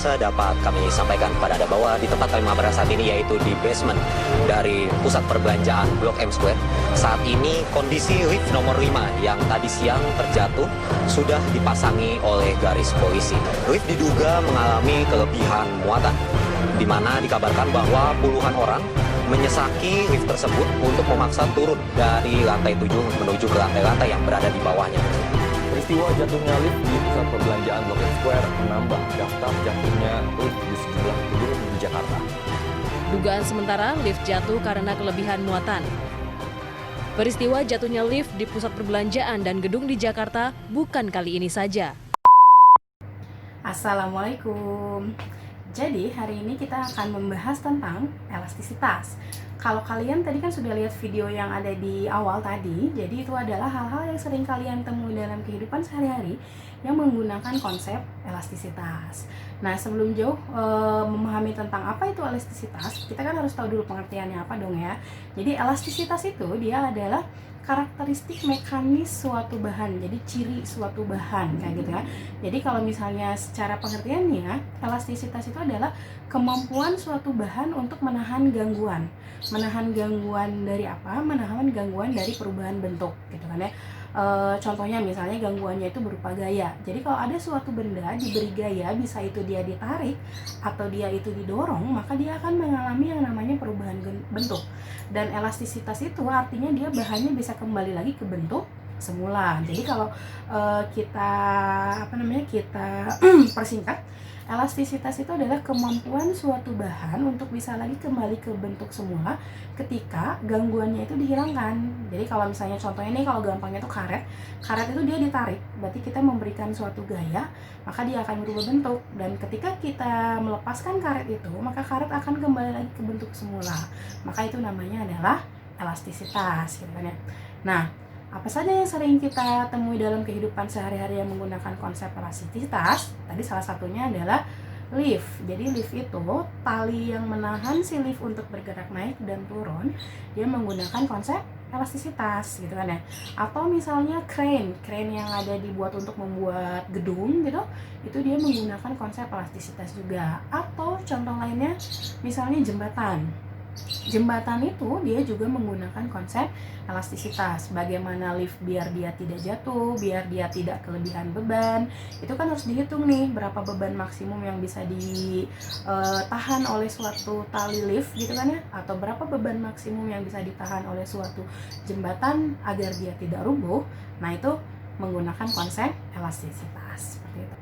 pemirsa, dapat kami sampaikan kepada Anda bahwa di tempat kami mabar saat ini, yaitu di basement dari pusat perbelanjaan Blok M Square, saat ini kondisi lift nomor 5 yang tadi siang terjatuh sudah dipasangi oleh garis polisi. Lift diduga mengalami kelebihan muatan, di mana dikabarkan bahwa puluhan orang menyesaki lift tersebut untuk memaksa turun dari lantai 7 menuju ke lantai-lantai yang berada di bawahnya. Peristiwa jatuhnya lift di pusat perbelanjaan Blok M Square menambah daftar jatuhnya lift di sejumlah gedung di Jakarta. Dugaan sementara lift jatuh karena kelebihan muatan. Peristiwa jatuhnya lift di pusat perbelanjaan dan gedung di Jakarta bukan kali ini saja. Assalamualaikum. Jadi hari ini kita akan membahas tentang elastisitas. Kalau kalian tadi kan sudah lihat video yang ada di awal tadi, jadi itu adalah hal-hal yang sering kalian temui dalam kehidupan sehari-hari yang menggunakan konsep elastisitas. Nah, sebelum jauh memahami tentang apa itu elastisitas, kita kan harus tahu dulu pengertiannya apa dong ya. Jadi elastisitas itu dia adalah karakteristik mekanis suatu bahan, jadi ciri suatu bahan kayak gitu ya. Jadi kalau misalnya secara pengertiannya, elastisitas itu adalah kemampuan suatu bahan untuk menahan gangguan. Menahan gangguan dari apa? Menahan gangguan dari perubahan bentuk gitu kan ya. Contohnya misalnya gangguannya itu berupa gaya. Jadi kalau ada suatu benda diberi gaya, bisa itu dia ditarik atau dia itu didorong, maka dia akan mengalami yang namanya perubahan bentuk. Dan elastisitas itu artinya dia bahannya bisa kembali lagi ke bentuk semula. Jadi kalau kita persingkat, elastisitas itu adalah kemampuan suatu bahan untuk bisa lagi kembali ke bentuk semula ketika gangguannya itu dihilangkan. Jadi kalau misalnya contohnya nih, kalau gampangnya itu karet itu dia ditarik, berarti kita memberikan suatu gaya, maka dia akan berubah bentuk. Dan ketika kita melepaskan karet itu, maka karet akan kembali lagi ke bentuk semula. Maka itu namanya adalah elastisitas gitu kan ya. Nah, apa saja yang sering kita temui dalam kehidupan sehari-hari yang menggunakan konsep elastisitas? Tadi salah satunya adalah lift. Jadi lift itu tali yang menahan si lift untuk bergerak naik dan turun, dia menggunakan konsep elastisitas gitu kan ya. Atau misalnya crane yang ada dibuat untuk membuat gedung gitu, itu dia menggunakan konsep elastisitas juga. Atau contoh lainnya misalnya jembatan itu dia juga menggunakan konsep elastisitas. Bagaimana lift biar dia tidak jatuh, biar dia tidak kelebihan beban, itu kan harus dihitung nih berapa beban maksimum yang bisa ditahan oleh suatu tali lift gitu kan ya, atau berapa beban maksimum yang bisa ditahan oleh suatu jembatan agar dia tidak rubuh. Nah, itu menggunakan konsep elastisitas seperti itu.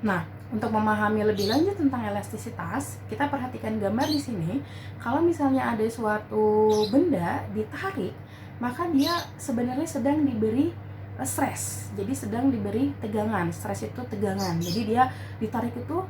Nah, untuk memahami lebih lanjut tentang elastisitas, kita perhatikan gambar di sini. Kalau misalnya ada suatu benda ditarik, maka dia sebenarnya sedang diberi stres. Jadi sedang diberi tegangan. Stres itu tegangan. Jadi dia ditarik itu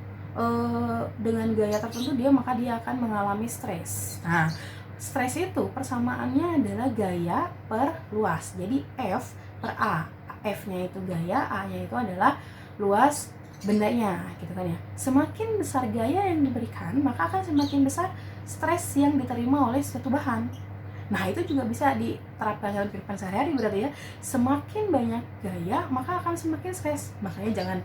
dengan gaya tertentu maka dia akan mengalami stres. Nah, stres itu persamaannya adalah gaya per luas. Jadi F per A. F-nya itu gaya, A-nya itu adalah luas bendanya gitu kan ya. Semakin besar gaya yang diberikan, maka akan semakin besar stres yang diterima oleh suatu bahan. Nah, itu juga bisa diterapkan dalam kehidupan sehari-hari berarti ya. Semakin banyak gaya, maka akan semakin stres. Makanya jangan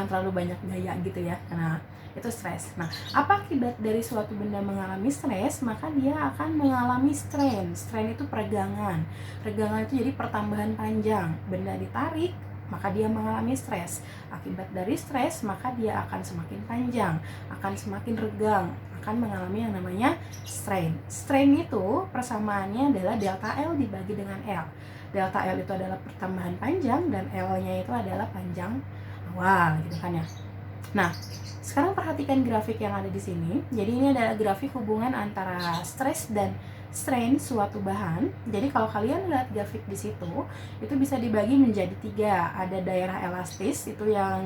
terlalu banyak gaya gitu ya. Karena itu stres. Nah, apa akibat dari suatu benda mengalami stres? Maka dia akan mengalami strain. Strain itu peregangan. Peregangan itu jadi pertambahan panjang. Benda ditarik, maka dia mengalami stres. Akibat dari stres, maka dia akan semakin panjang, akan semakin regang, akan mengalami yang namanya strain. Strain itu persamaannya adalah delta L dibagi dengan L. Delta L itu adalah pertambahan panjang dan L-nya itu adalah panjang awal gitu kan ya. Nah, sekarang perhatikan grafik yang ada di sini. Jadi ini adalah grafik hubungan antara stres dan strain suatu bahan. Jadi kalau kalian lihat grafik di situ, itu bisa dibagi menjadi 3. Ada daerah elastis, itu yang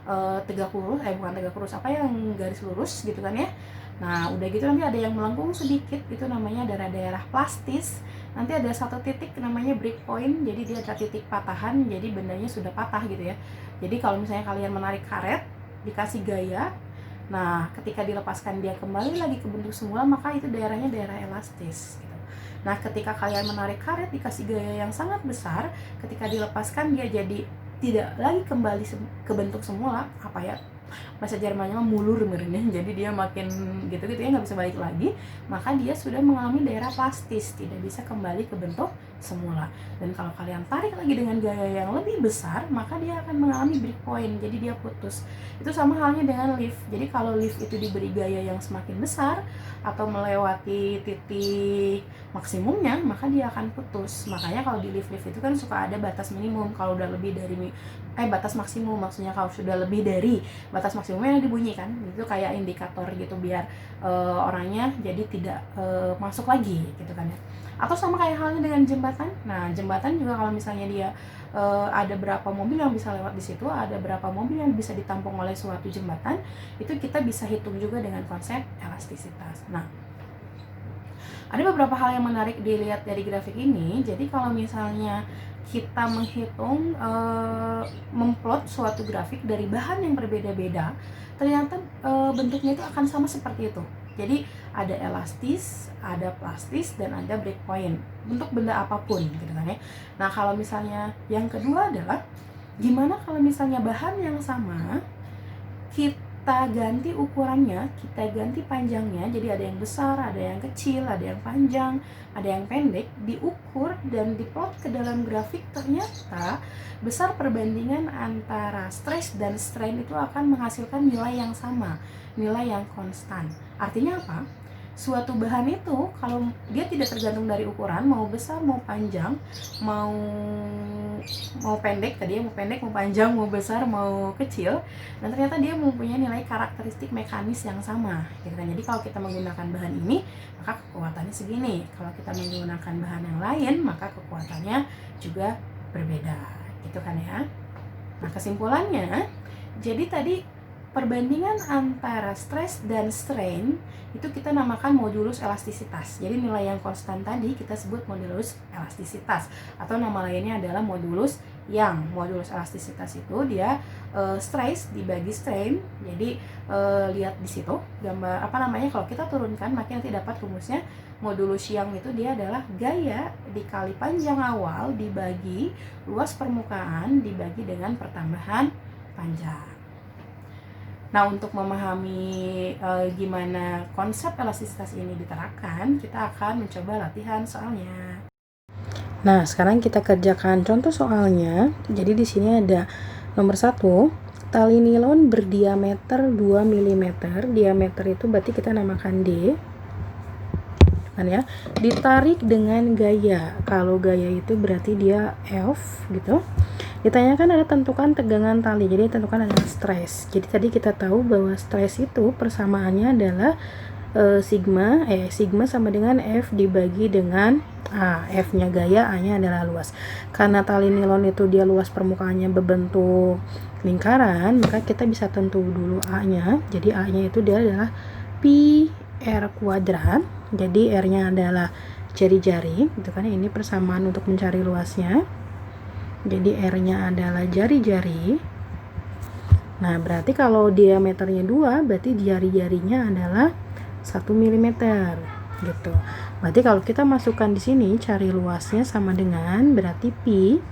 yang garis lurus gitu kan ya. Nah, udah gitu nanti ada yang melengkung sedikit, itu namanya daerah plastis. Nanti ada satu titik namanya break point, jadi dia ada titik patahan, jadi bendanya sudah patah gitu ya. Jadi kalau misalnya kalian menarik karet, dikasih gaya, nah, ketika dilepaskan dia kembali lagi ke bentuk semula, maka itu daerahnya daerah elastis gitu. Nah, ketika kalian menarik karet dikasih gaya yang sangat besar, ketika dilepaskan dia jadi tidak lagi kembali ke bentuk semula, bahasa Jermannya mah mulur meureun, jadi dia makin gitu-gitu ya nggak bisa balik lagi, maka dia sudah mengalami daerah plastis, tidak bisa kembali ke bentuk semula. Dan kalau kalian tarik lagi dengan gaya yang lebih besar, maka dia akan mengalami break point, jadi dia putus. Itu sama halnya dengan lift. Jadi kalau lift itu diberi gaya yang semakin besar atau melewati titik maksimumnya, maka dia akan putus. Makanya kalau di lift-lift itu kan suka ada batas minimum. Kalau udah lebih dari batas maksimum, maksudnya kalau sudah lebih dari batas maksimumnya dibunyikan. Itu kayak indikator gitu biar orangnya jadi tidak masuk lagi gitu kan ya. Atau sama kayak halnya dengan jembatan. Nah, jembatan juga kalau misalnya dia ada berapa mobil yang bisa lewat di situ, ada berapa mobil yang bisa ditampung oleh suatu jembatan, itu kita bisa hitung juga dengan konsep elastisitas. Nah, ada beberapa hal yang menarik dilihat dari grafik ini. Jadi kalau misalnya kita menghitung, memplot suatu grafik dari bahan yang berbeda-beda, ternyata bentuknya itu akan sama seperti itu. Jadi ada elastis, ada plastis, dan ada break point untuk benda apapun gitu kan ya. Nah kalau misalnya yang kedua adalah gimana kalau misalnya bahan yang sama kita ganti ukurannya, kita ganti panjangnya, jadi ada yang besar, ada yang kecil, ada yang panjang, ada yang pendek, diukur dan diplot ke dalam grafik, ternyata besar perbandingan antara stress dan strain itu akan menghasilkan nilai yang sama, nilai yang konstan. Artinya apa? Suatu bahan itu kalau dia tidak tergantung dari ukuran, mau besar mau panjang, mau pendek, tadi mau pendek mau panjang mau besar mau kecil, dan ternyata dia mempunyai nilai karakteristik mekanis yang sama gitu kan. Jadi kalau kita menggunakan bahan ini maka kekuatannya segini, kalau kita menggunakan bahan yang lain maka kekuatannya juga berbeda gitu kan ya. Nah kesimpulannya, jadi tadi perbandingan antara stress dan strain itu kita namakan modulus elastisitas. Jadi nilai yang konstan tadi kita sebut modulus elastisitas, atau nama lainnya adalah modulus yang. Modulus elastisitas itu dia stress dibagi strain. Jadi lihat di situ gambar kalau kita turunkan maka nanti dapat rumusnya. Modulus yang itu dia adalah gaya dikali panjang awal dibagi luas permukaan dibagi dengan pertambahan panjang. Nah, untuk memahami gimana konsep elastisitas ini diterapkan, kita akan mencoba latihan soalnya. Nah, sekarang kita kerjakan contoh soalnya. Jadi di sini ada nomor 1, tali nilon berdiameter 2 mm. Diameter itu berarti kita namakan D. Kan ya? Ditarik dengan gaya. Kalau gaya itu berarti dia F gitu. Ditanyakan ada tentukan tegangan tali, jadi tentukan adalah stres. Jadi tadi kita tahu bahwa stres itu persamaannya adalah sigma sama dengan F dibagi dengan A. F-nya gaya, A-nya adalah luas. Karena tali nilon itu dia luas permukaannya berbentuk lingkaran, maka kita bisa tentu dulu A-nya. Jadi A-nya itu dia adalah pi R kuadrat. Jadi R-nya adalah jari-jari, gitu kan? Ini persamaan untuk mencari luasnya. Jadi R-nya adalah jari-jari. Nah, berarti kalau diameternya 2, berarti jari-jarinya adalah 1 mm gitu. Berarti kalau kita masukkan di sini cari luasnya sama dengan berarti pi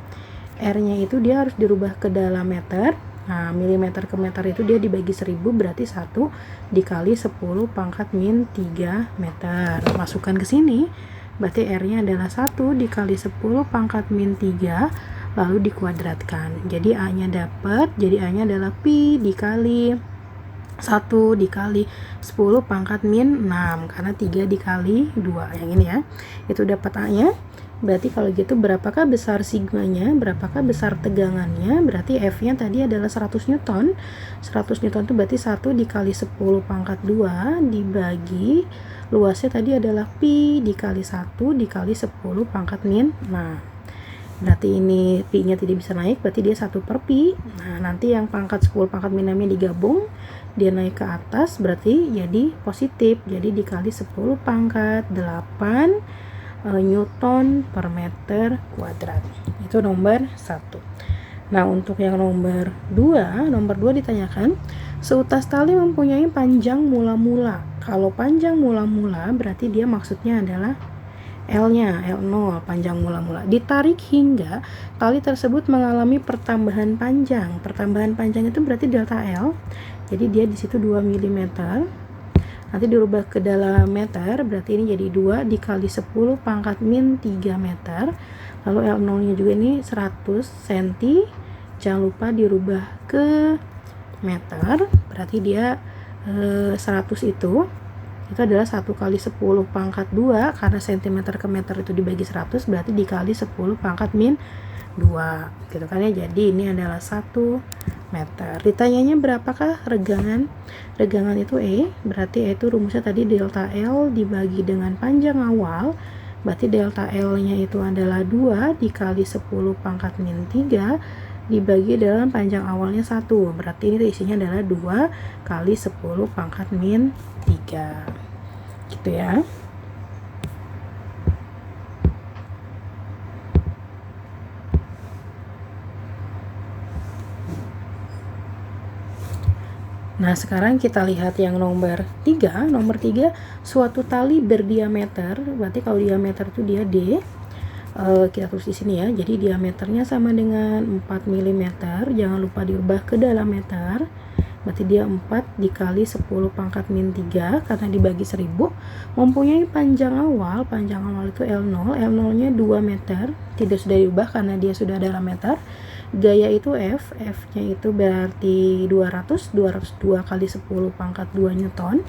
R-nya itu dia harus dirubah ke dalam meter. Nah, milimeter ke meter itu dia dibagi 1000, berarti 1 dikali 10 pangkat min 3 meter. Masukkan ke sini, berarti R-nya adalah 1 dikali 10 pangkat min 3 lalu dikuadratkan. Jadi A-nya dapat, jadi A-nya adalah pi dikali 1 dikali 10 pangkat min 6, karena 3 dikali 2, yang ini ya. Itu dapat A-nya. Berarti kalau gitu berapakah besar sigmanya, berapakah besar tegangannya? Berarti F-nya tadi adalah 100 Newton. 100 Newton itu berarti 1 dikali 10 pangkat 2 dibagi luasnya tadi adalah pi dikali 1 dikali 10 pangkat min 6. Berarti ini pi-nya tidak bisa naik, berarti dia 1 per pi. Nah, nanti yang pangkat 10 pangkat min 6-nya digabung, dia naik ke atas, berarti jadi positif. Jadi dikali 10 pangkat 8 Newton per meter kuadrat. Itu nomor 1. Nah, untuk yang nomor 2 ditanyakan, seutas tali mempunyai panjang mula-mula. Kalau panjang mula-mula berarti dia maksudnya adalah L-nya, L0, panjang mula-mula. Ditarik hingga tali tersebut mengalami pertambahan panjang. Pertambahan panjang itu berarti delta L. Jadi dia di situ 2 mm. Nanti dirubah ke dalam meter, berarti ini jadi 2 dikali 10 pangkat min 3 meter. Lalu L0 nya juga ini 100 cm. Jangan lupa dirubah ke meter, berarti dia 100 itu adalah 1 kali 10 pangkat 2, karena cm ke meter itu dibagi 100, berarti dikali 10 pangkat min 2 gitu kan ya. Jadi ini adalah 1 meter. Ditanyanya berapakah regangan? Regangan itu E, berarti E itu rumusnya tadi delta L dibagi dengan panjang awal, berarti delta L nya itu adalah 2 dikali 10 pangkat min 3 dibagi dalam panjang awalnya 1, berarti ini isinya adalah 2 kali 10 pangkat min 3 gitu ya. Nah, sekarang kita lihat yang nomor 3. Nomor 3, suatu tali berdiameter, berarti kalau diameter itu dia D. Kita tulis di sini ya. Jadi diameternya sama dengan 4 mm. Jangan lupa diubah ke dalam meter. Berarti dia 4 dikali 10 pangkat min 3 karena dibagi 1000. Mempunyai panjang awal itu L0. L0 nya 2 meter. Tidak sudah diubah karena dia sudah dalam meter. Gaya itu F. F nya itu berarti 202 kali 10 pangkat 2 Newton.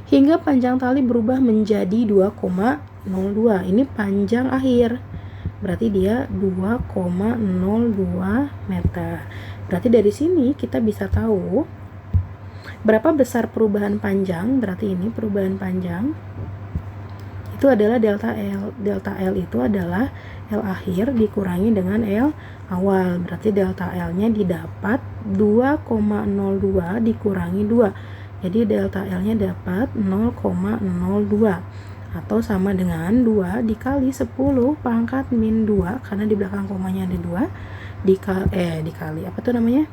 Hingga panjang tali berubah menjadi 2,02. Ini panjang akhir. Berarti dia 2,02 meter. Berarti dari sini kita bisa tahu berapa besar perubahan panjang. Berarti ini perubahan panjang itu adalah delta L. Delta L itu adalah L akhir dikurangi dengan L awal. Berarti delta L nya didapat 2,02 dikurangi 2. Jadi delta L nya dapat 0,02 atau sama dengan 2 dikali 10 pangkat min 2, karena di belakang komanya ada 2 dikali apa tuh namanya?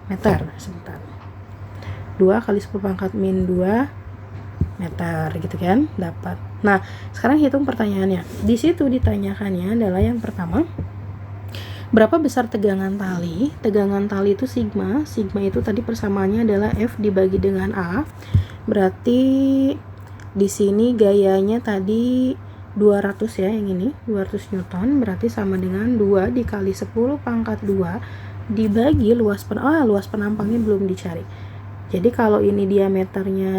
Meter. Sebentar. 2 kali 10 pangkat min 2 meter gitu kan, dapat. Nah, sekarang hitung pertanyaannya. Di situ ditanyakannya adalah yang pertama, berapa besar tegangan tali? Tegangan tali itu sigma. Sigma itu tadi persamaannya adalah F dibagi dengan A. Berarti di sini gayanya tadi 200 ya, yang ini 200 Newton, berarti sama dengan 2 dikali 10 pangkat 2 dibagi luas penampangnya belum dicari. Jadi kalau ini diameternya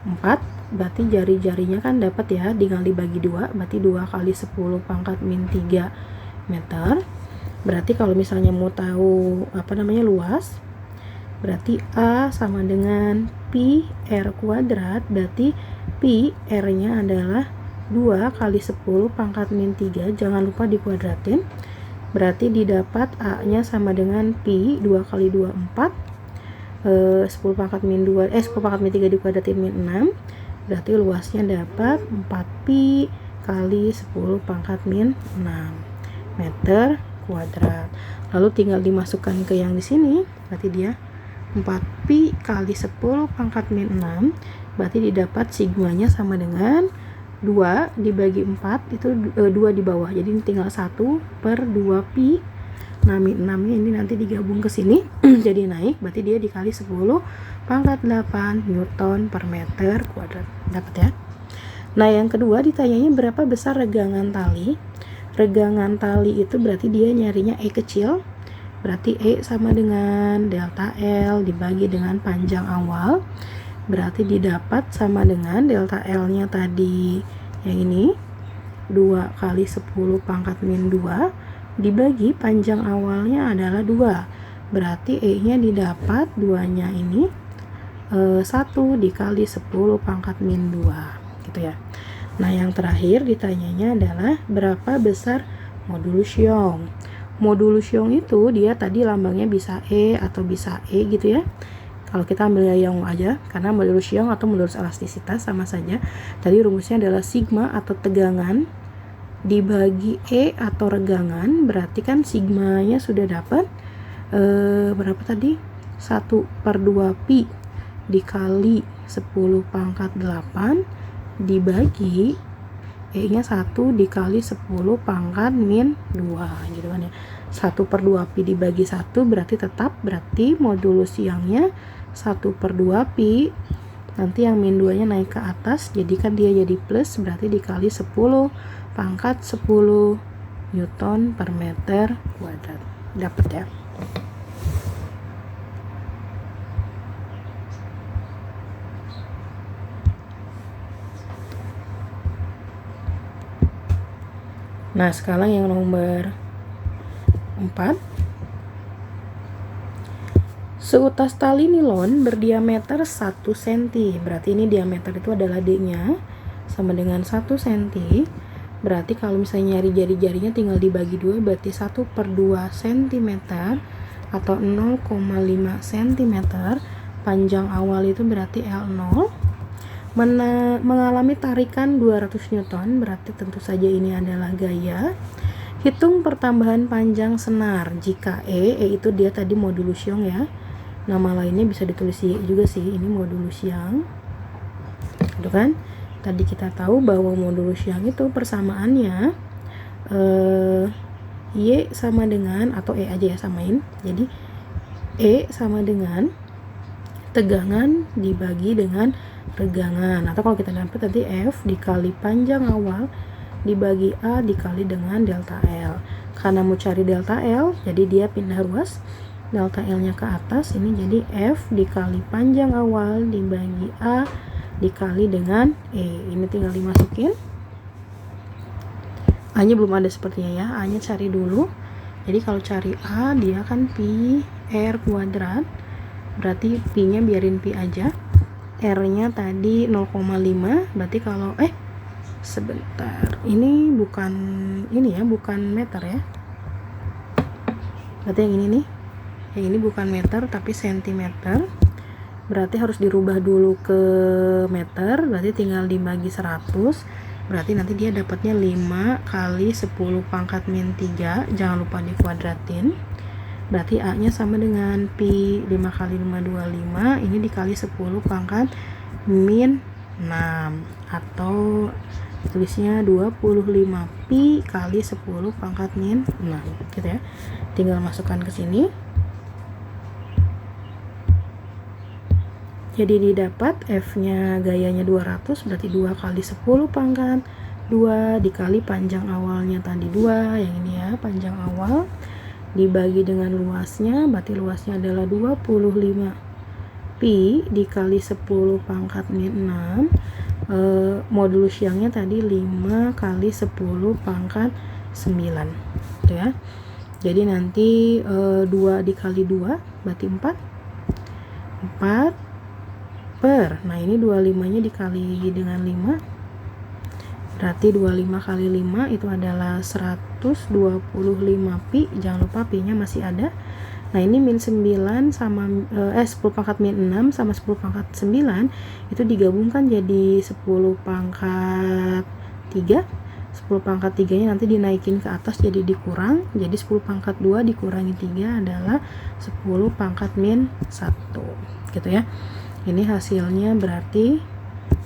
4, berarti jari-jarinya kan dapat ya, tinggal dibagi 2, berarti 2 kali 10 pangkat min 3 meter. Berarti kalau misalnya mau tahu luas, berarti A sama dengan pi R kuadrat, berarti pi R nya adalah 2 kali 10 pangkat min 3, jangan lupa dikuadratin. Berarti didapat A nya sama dengan pi 2 kali 2 4, 10 pangkat min 2 10 pangkat min 3 dikuadratin min 6, berarti luasnya dapat 4 pi kali 10 pangkat min 6 meter kuadrat. Lalu tinggal dimasukkan ke yang di sini, berarti dia 4 pi kali 10 pangkat min 6, berarti didapat sigmanya sama dengan 2 dibagi 4, itu 2 di bawah, jadi ini tinggal 1 per 2 pi. Nah, min 6 nya ini nanti digabung ke sini jadi naik, berarti dia dikali 10 pangkat 8 Newton per meter kuadrat. Dapat ya. Nah, yang kedua ditanyanya berapa besar regangan tali. Regangan tali itu berarti dia nyarinya E kecil. Berarti E sama dengan delta L dibagi dengan panjang awal. Berarti didapat sama dengan delta L nya tadi yang ini 2 kali 10 pangkat min 2 dibagi panjang awalnya adalah 2. Berarti E nya didapat 2 nya ini 1 dikali 10 pangkat min 2 gitu ya. Nah, yang terakhir ditanyanya adalah berapa besar modulus Young. Modulus Young itu dia tadi lambangnya bisa E atau bisa E gitu ya. Kalau kita ambil Young aja, karena modulus Young atau modulus elastisitas sama saja. Tadi rumusnya adalah sigma atau tegangan dibagi E atau regangan, berarti kan sigmanya sudah dapat berapa tadi? 1 per 2 pi dikali 10 pangkat 8 dibagi E nya 1 dikali 10 pangkat min 2 gitu kan ya. 1 per 2 pi dibagi 1 berarti tetap, berarti modulus Young-nya 1/2 pi, nanti yang min 2 nya naik ke atas, jadi kan dia jadi plus, berarti dikali 10 pangkat 10 Newton per meter kuadrat. Dapat ya. Nah, sekarang yang nomor 4. Seutas tali nilon berdiameter 1 cm. Berarti ini diameter itu adalah D-nya sama dengan 1 cm. Berarti kalau misalnya nyari jari-jarinya tinggal dibagi 2, berarti 1/2 cm atau 0,5 cm. Panjang awal itu berarti L0. Mengalami tarikan 200 Newton, berarti tentu saja ini adalah gaya. Hitung pertambahan panjang senar jika E itu dia tadi modulus Young ya. Nama lainnya bisa ditulis Y juga sih, ini modulus Young. Gitu kan? Tadi kita tahu bahwa modulus Young itu persamaannya Y sama dengan, atau E aja ya samain. Jadi E sama dengan tegangan dibagi dengan regangan, atau kalau kita dapat tadi F dikali panjang awal dibagi A dikali dengan delta L. Karena mau cari delta L, jadi dia pindah ruas, delta L nya ke atas, ini jadi F dikali panjang awal dibagi A dikali dengan E. Ini tinggal dimasukin. A nya belum ada sepertinya ya, A nya cari dulu. Jadi kalau cari A, dia kan pi R kuadrat, berarti pi nya biarin pi aja. R nya tadi 0,5, berarti kalau sebentar, ini bukan ini ya, bukan meter ya, berarti yang ini nih, yang ini bukan meter tapi sentimeter, berarti harus dirubah dulu ke meter, berarti tinggal dibagi 100, berarti nanti dia dapatnya 5 kali 10 pangkat min 3, jangan lupa dikuadratin. Berarti A nya sama dengan pi 5 kali 5 25, ini dikali 10 pangkat min 6, atau tulisnya 25 pi kali 10 pangkat min 6 gitu ya. Tinggal masukkan ke sini. Jadi didapat F nya gayanya 200, berarti 2 kali 10 pangkat 2 dikali panjang awalnya tadi 2, yang ini ya panjang awal, dibagi dengan luasnya, berarti luasnya adalah 25 pi dikali 10 pangkat min 6, modulus Young-nya tadi 5 kali 10 pangkat 9 gitu ya. Jadi nanti 2 dikali 2 berarti 4 per, nah ini 25 nya dikali dengan 5, berarti 25 kali 5 itu adalah 125 pi, jangan lupa pi nya masih ada. Nah ini min 9 sama 10 pangkat min 6 sama 10 pangkat 9 itu digabungkan jadi 10 pangkat 3. 10 pangkat 3 nya nanti dinaikin ke atas jadi dikurang, jadi 10 pangkat 2 dikurangi 3 adalah 10 pangkat min 1 gitu ya. Ini hasilnya berarti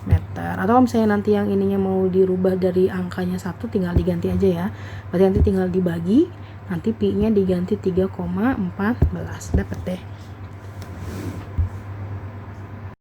meter. Atau misalnya nanti yang ininya mau dirubah dari angkanya 1, tinggal diganti aja ya. Berarti nanti tinggal dibagi, nanti pi nya diganti 3,14, dapat deh.